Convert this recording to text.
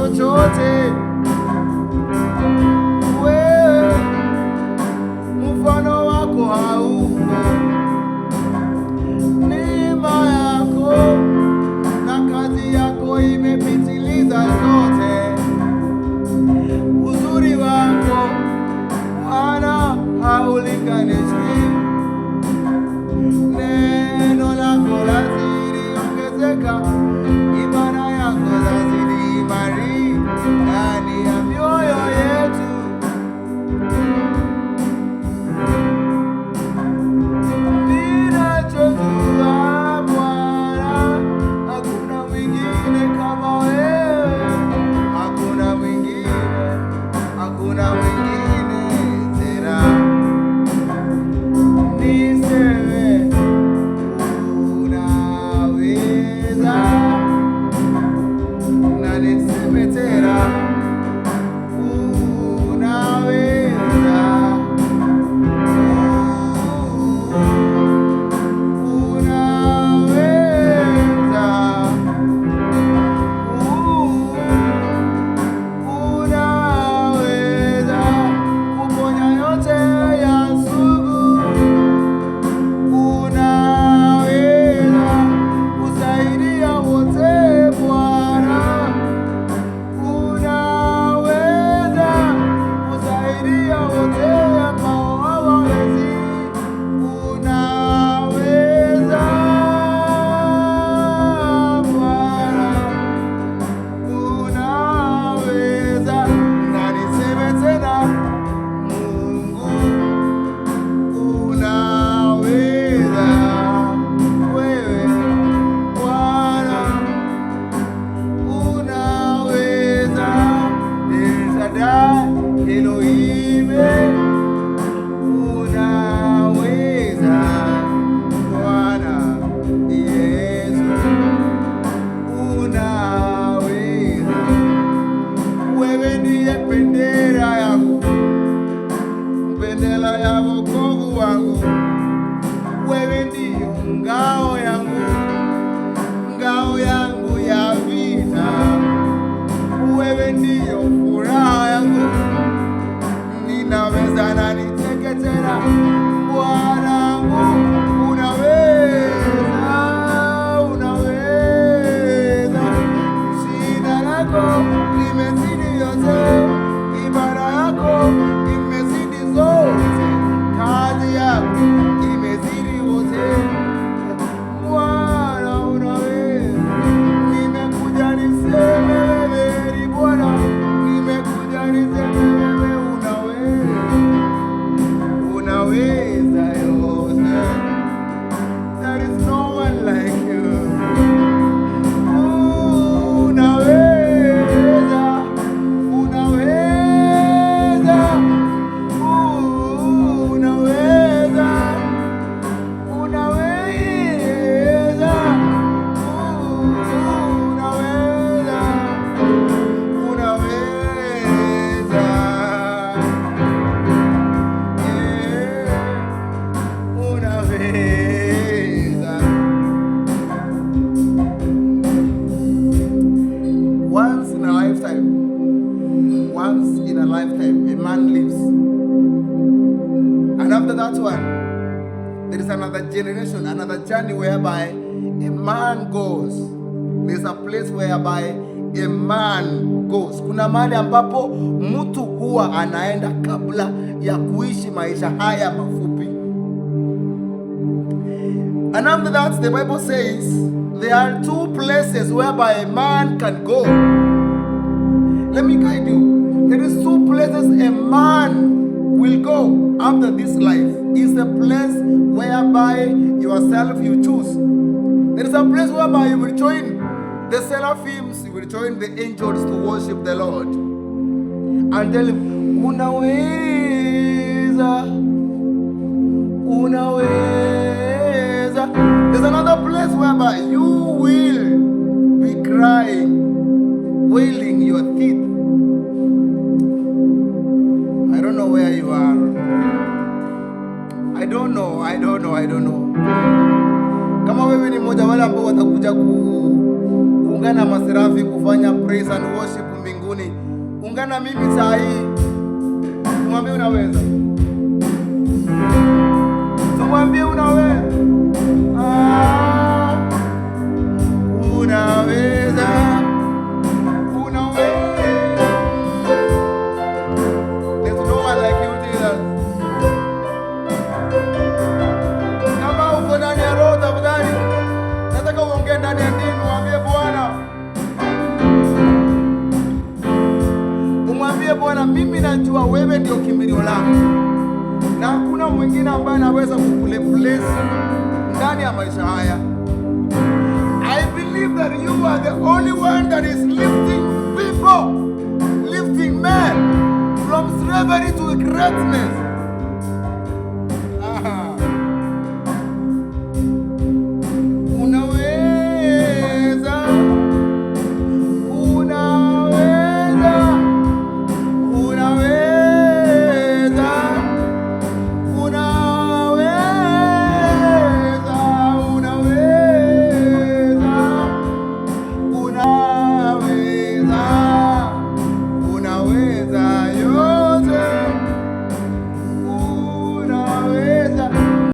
chochote. Wewe mfano wako haupo, neema yako na kazi yako imepitiliza zote. Uzuri wako Bwana haulinganishwi, neno lako lazidi ongezeka, ibada yako lazidi imari ndani ya mioyo yetu. Ninachojua Bwana, hakuna mwingine kama wewe, hakuna mwingine, hakuna mwingine tena. Niseme unaweza, na niseme tena unaweza, unaweza kuponya yote ya sugu, unaweza kusaidia wote Bwana, unaweza kusaidia wote ambao hawawezi, unaweza Bwana, unaweza. Na niseme tena Mungu unaweza, wewe Bwana unaweza. El Shaddai, Elohim, unaweza Bwana Yesu, unaweza. Wewe ndiye bendera yangu, bendera ya wokovu wangu. Wewe ndiyo ngao yangu, ngao yangu ya vita. Wewe ndiyo furaha yangu, ninaweza na niteke tena. Bwana wangu unaweza, unaweza. Jina lako limezidi yote, ibada yako imezidi zote, kazi yako imezidi wote. Bwana unaweza, nimekuja niseme wewe ni Bwana, nimekuja niseme wewe unaweza, unaweza yote. There is no one like you. Unaweza, unaweza, unaweza, unaweza, unaweza, unaweza, unaweza. Once in a lifetime, once in a lifetime, a man lives. And after that one, there is another generation, another journey whereby a man goes. There's a place whereby a man goes. Kuna mahali ambapo mtu huwa anaenda kabla ya kuishi maisha haya mafupi. And after that, the Bible says there are two places whereby a man can go. Let me guide you. There is two places a man will go after this life. It's a place whereby yourself you choose. There is a place whereby you will join the seraphims, you will join the angels to worship the Lord and tell him, unaweza, unaweza. There's another place whereby you will be crying, wailing your teeth. I don't know where you are. I don't know. Kama wewe ni mmoja wale ambao watakuja ungana maserafi kufanya praise and worship mbinguni. Ungana mimi saa hii. Tumwambie unaweza. Tumwambie unaweza. Unaweza. There's no one like you, Jesus. Kama uko ndani ya roho tafadhali, nataka uongee ndani ya dini, mwambie Bwana. Umwambie Bwana, mimi najua wewe ndio kimbilio langu. Na hakuna mwingine ambaye anaweza kukureplace ndani ya maisha haya. I believe that you are the only one that is lifting people, lifting men from slavery to greatness.